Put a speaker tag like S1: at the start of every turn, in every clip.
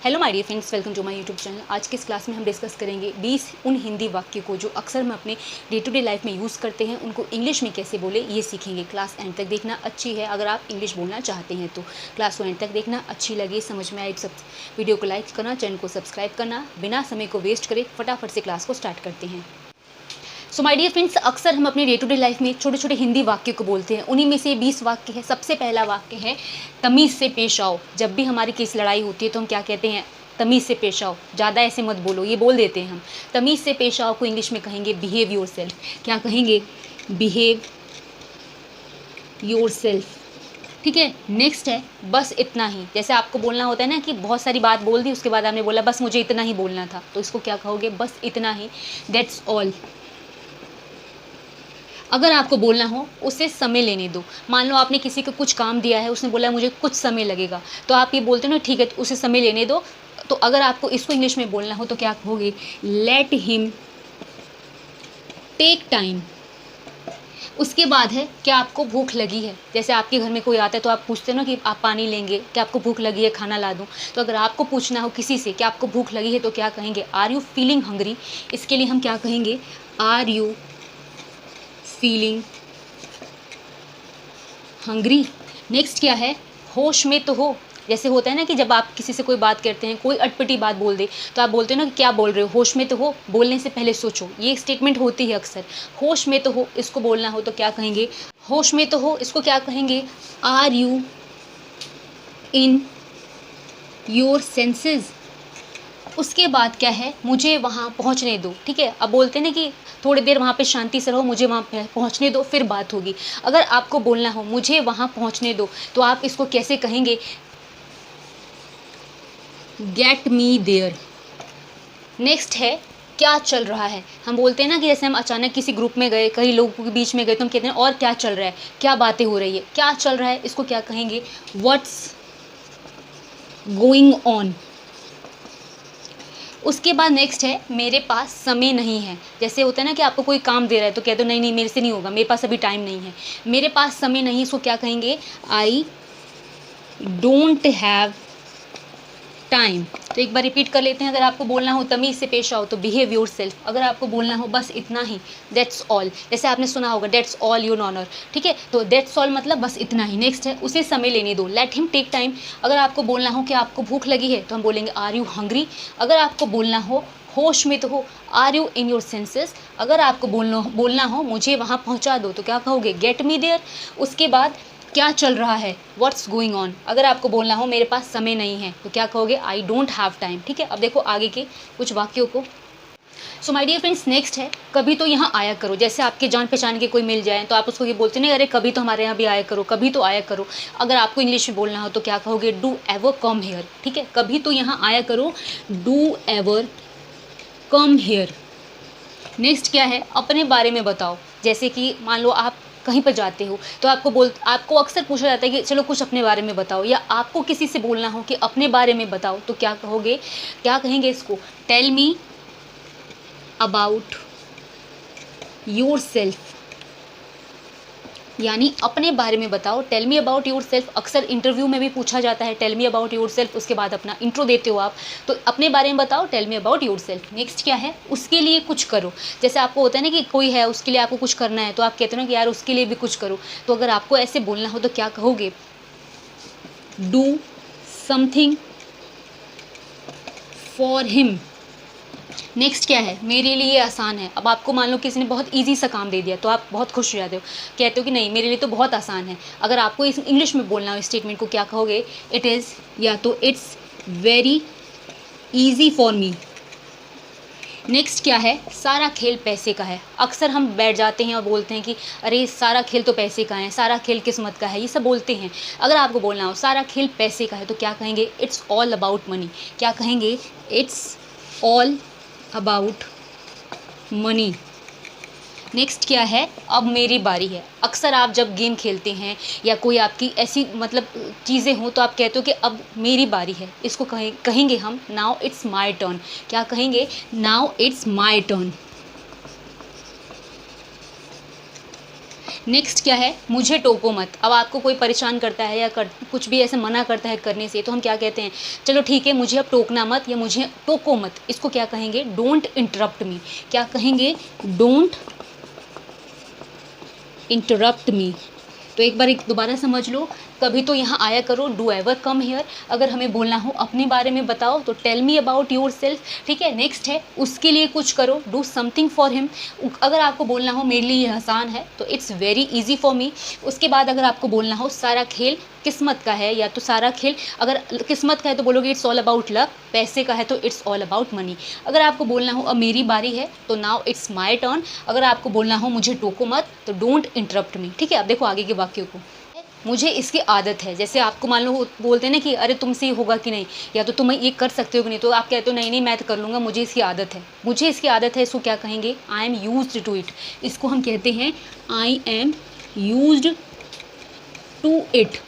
S1: Hello my dear friends, welcome to my YouTube channel. आज के इस क्लास में हम डिस्कस करेंगे 20 उन हिंदी वाक्य को जो अक्सर हम अपने डे टू डे लाइफ में यूज़ करते हैं, उनको इंग्लिश में कैसे बोले ये सीखेंगे। क्लास एंड तक देखना अच्छी है। अगर आप इंग्लिश बोलना चाहते हैं तो क्लास को एंड तक देखना, अच्छी लगे, समझ में आए सब वीडियो को लाइक करना, चैनल को सब्सक्राइब करना। बिना समय को वेस्ट करे फटाफट से क्लास को स्टार्ट करते हैं। सो माय डियर फ्रेंड्स, अक्सर हम अपने डे टू डे लाइफ में छोटे छोटे हिंदी वाक्य को बोलते हैं। उन्हीं में से 20 वाक्य है। सबसे पहला वाक्य है तमीज़ से पेश आओ। जब भी हमारी किसी लड़ाई होती है तो हम क्या कहते हैं? तमीज़ से पेश आओ। ज़्यादा ऐसे मत बोलो, ये बोल देते हैं हम। तमीज़ से पेश आओ को इंग्लिश में कहेंगे बिहेव योर सेल्फ। क्या कहेंगे? Behave your self. ठीक है। नेक्स्ट है बस इतना ही। जैसे आपको बोलना होता है ना कि बहुत सारी बात बोल दी, उसके बाद आपने बोला बस मुझे इतना ही बोलना था, तो इसको क्या कहोगे? बस इतना ही, दैट्स ऑल। अगर आपको बोलना हो उसे समय लेने दो। मान लो आपने किसी को कुछ काम दिया है, उसने बोला मुझे कुछ समय लगेगा, तो आप ये बोलते हो ना ठीक है तो उसे समय लेने दो। तो अगर आपको इसको इंग्लिश में बोलना हो तो क्या कहोगे? Let him take time. उसके बाद है क्या आपको भूख लगी है। जैसे आपके घर में कोई आता है तो आप पूछते हो ना कि आप पानी लेंगे, क्या आपको भूख लगी है, खाना ला दूं। तो अगर आपको पूछना हो किसी से कि आपको भूख लगी है तो क्या कहेंगे? Are you feeling hungry. इसके लिए हम क्या कहेंगे? Are you feeling hungry. Next क्या है? होश में तो हो। जैसे होता है ना कि जब आप किसी से कोई बात करते हैं, कोई अटपटी बात बोल दे तो आप बोलते हो ना कि क्या बोल रहे हो, होश में तो हो। बोलने से पहले सोचो, ये स्टेटमेंट होती है अक्सर। होश में तो हो, इसको बोलना हो तो क्या कहेंगे? होश में तो हो। इसको क्या कहेंगे? Are you in your senses. उसके बाद क्या है? मुझे वहाँ पहुँचने दो। ठीक है। अब बोलते हैं ना कि थोड़ी देर वहाँ पे शांति से रहो, मुझे वहाँ पे पहुँचने दो, फिर बात होगी। अगर आपको बोलना हो मुझे वहाँ पहुँचने दो तो आप इसको कैसे कहेंगे? Gate me there. नेक्स्ट है क्या चल रहा है। हम बोलते हैं ना कि जैसे हम अचानक किसी ग्रुप में गए, कई लोगों के बीच में गए, तो हम कहते हैं और क्या चल रहा है, क्या बातें हो रही है, क्या चल रहा है। इसको क्या कहेंगे? What's going on. उसके बाद नेक्स्ट है मेरे पास समय नहीं है। जैसे होता है ना कि आपको कोई काम दे रहा है तो कहते हो नहीं नहीं मेरे से नहीं होगा, मेरे पास अभी टाइम नहीं है। मेरे पास समय नहीं, इसको क्या कहेंगे? आई डोंट हैव टाइम। तो एक बार रिपीट कर लेते हैं। अगर आपको बोलना हो तमीज़ से पेश आओ तो बिहेव योर सेल्फ। अगर आपको बोलना हो बस इतना ही, दैट्स ऑल। जैसे आपने सुना होगा दैट्स ऑल योर ऑनर। ठीक है। तो दैट्स ऑल मतलब बस इतना ही। नेक्स्ट है उसे समय लेने दो। Let him take time. अगर आपको बोलना हो कि आपको भूख लगी है तो हम बोलेंगे आर यू हंग्री। अगर आपको बोलना हो होश में तो हो, are you in your senses. अगर आपको बोलना हो मुझे वहाँ पहुँचा दो तो क्या कहोगे? Get me there. उसके बाद क्या चल रहा है? What's going on. अगर आपको बोलना हो मेरे पास समय नहीं है तो क्या कहोगे? I don't have time. ठीक है। अब देखो आगे के कुछ वाक्यों को। So my dear friends, next है कभी तो यहाँ आया करो। जैसे आपके जान पहचान के कोई मिल जाए तो आप उसको ये बोलते नहीं, अरे कभी तो हमारे यहाँ भी आया करो, कभी तो आया करो। अगर आपको इंग्लिश में बोलना हो तो क्या कहोगे? Do ever come here. ठीक है। कभी तो यहाँ आया करो, do ever come here. Next क्या है? अपने बारे में बताओ। जैसे कि मान लो आप कहीं पर जाते हो तो आपको अक्सर पूछा जाता है कि चलो कुछ अपने बारे में बताओ, या आपको किसी से बोलना हो कि अपने बारे में बताओ तो क्या कहोगे? क्या कहेंगे इसको? Tell me about yourself. यानी अपने बारे में बताओ। Tell me about yourself अक्सर इंटरव्यू में भी पूछा जाता है। Tell me about yourself, उसके बाद अपना इंट्रो देते हो आप, तो अपने बारे में बताओ, tell me about yourself. Next क्या है? उसके लिए कुछ करो। जैसे आपको होता है ना कि कोई है उसके लिए आपको कुछ करना है तो आप कहते हो ना कि यार उसके लिए भी कुछ करो। तो अगर आपको ऐसे बोलना हो तो क्या कहोगे? Do something for him. Next क्या है? मेरे लिए आसान है। अब आपको मान लो किसी ने बहुत इजी सा काम दे दिया तो आप बहुत खुश हो जाते हो, कहते हो कि नहीं मेरे लिए तो बहुत आसान है। अगर आपको इस इंग्लिश में बोलना हो इस स्टेटमेंट को, क्या कहोगे? इट इज़, या तो it's very easy for me. Next क्या है? सारा खेल पैसे का है। अक्सर हम बैठ जाते हैं और बोलते हैं कि अरे सारा खेल तो पैसे का है, सारा खेल किस्मत का है, ये सब बोलते हैं। अगर आपको बोलना हो सारा खेल पैसे का है तो क्या कहेंगे? It's all about money. क्या कहेंगे? It's all about money. Next क्या है? अब मेरी बारी है। अक्सर आप जब गेम खेलते हैं या कोई आपकी ऐसी मतलब चीज़ें हों तो आप कहते हो कि अब मेरी बारी है। इसको कहेंगे हम नाउ इट्स माय टर्न। क्या कहेंगे? Now it's my turn. Next क्या है, मुझे टोको मत। अब आपको कोई परेशान करता है या कुछ भी ऐसे मना करता है करने से, तो हम क्या कहते हैं, चलो ठीक है मुझे अब टोकना मत या मुझे टोको मत। इसको क्या कहेंगे, डोंट इंटरप्ट मी। क्या कहेंगे, डोंट इंटरप्ट मी। तो एक बार दोबारा समझ लो, कभी तो यहाँ आया करो, डू एवर कम हियर। अगर हमें बोलना हो अपने बारे में बताओ तो tell me about yourself, ठीक है। नेक्स्ट है उसके लिए कुछ करो, डू समथिंग फॉर हिम। अगर आपको बोलना हो मेरे लिए ये आसान है तो it's very easy for me. उसके बाद अगर आपको बोलना हो सारा खेल किस्मत का है, या तो सारा खेल, अगर किस्मत का है तो बोलोगे इट्स ऑल अबाउट लक। पैसे का है तो इट्स ऑल अबाउट मनी। अगर आपको बोलना हो अब मेरी बारी है तो नाउ इट्स माई टर्न। अगर आपको बोलना हो मुझे टोको मत तो डोंट इंटरप्ट मी, ठीक है। अब देखो आगे के वाक्यों को, मुझे इसकी आदत है। जैसे आपको मान लो बोलते हैं ना कि अरे तुमसे ये होगा कि नहीं, या तो तुम ये कर सकते हो कि नहीं, तो आप कहते हो नहीं नहीं मैं तो कर लूँगा, मुझे इसकी आदत है। मुझे इसकी आदत है, इसको क्या कहेंगे, I am used to it. इसको हम कहते हैं I am used to it.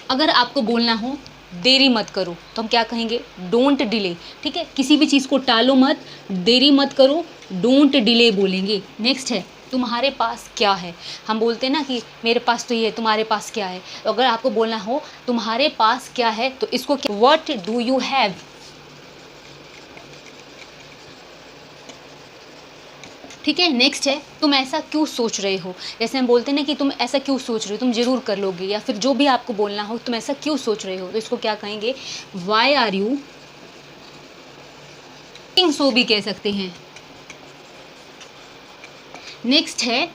S1: अगर आपको बोलना हो देरी मत करो तो हम क्या कहेंगे, डोंट डिले, ठीक है। किसी भी चीज़ को टालो मत, देरी मत करो, डोंट डिले बोलेंगे। नेक्स्ट है तुम्हारे पास क्या है। हम बोलते हैं ना कि मेरे पास तो ये है, तुम्हारे पास क्या है। तो अगर आपको बोलना हो तुम्हारे पास क्या है तो इसको व्हाट डू यू हैव, ठीक है। नेक्स्ट है तुम ऐसा क्यों सोच रहे हो। जैसे हम बोलते हैं ना कि तुम ऐसा क्यों सोच रहे हो, तुम जरूर कर लोगे, या फिर जो भी आपको बोलना हो तुम ऐसा क्यों सोच रहे हो, तो इसको क्या कहेंगे, why are you thinking so भी कह सकते हैं। नेक्स्ट है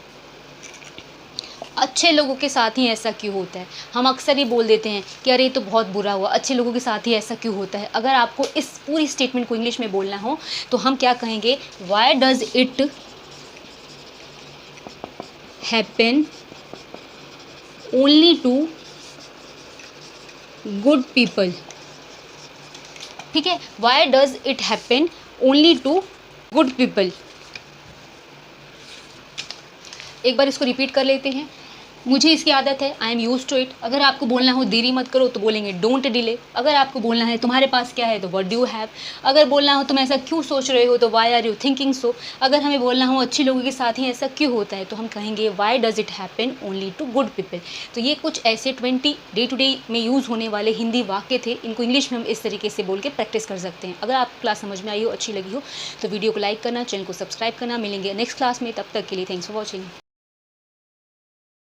S1: अच्छे लोगों के साथ ही ऐसा क्यों होता है। हम अक्सर ही बोल देते हैं कि अरे ये तो बहुत बुरा हुआ, अच्छे लोगों के साथ ही ऐसा क्यों होता है। अगर आपको इस पूरी स्टेटमेंट को इंग्लिश में बोलना हो तो हम क्या कहेंगे, why does it happen only to good people, ठीक है। Why does it happen only to good people. एक बार इसको रिपीट कर लेते हैं, मुझे इसकी आदत है, I am use to it. अगर आपको बोलना हो देरी मत करो तो बोलेंगे डोंट डिले। अगर आपको बोलना है तुम्हारे पास क्या है तो व्हाट डू यू हैव। अगर बोलना हो तुम ऐसा क्यों सोच रहे हो तो why are you thinking so. अगर हमें बोलना हो अच्छे लोगों के साथ ही ऐसा क्यों होता है तो हम कहेंगे why does it happen only to good people. तो ये कुछ ऐसे 20 डे टू डे में यूज़ होने वाले हिंदी वाक्य थे। इनको इंग्लिश में हम इस तरीके से बोल के प्रैक्टिस कर सकते हैं। अगर आपको क्लास समझ में आई हो, अच्छी लगी हो तो वीडियो को लाइक करना, चैनल को सब्सक्राइब करना। मिलेंगे नेक्स्ट क्लास में, तब तक के लिए थैंक्स फॉर वॉचिंग।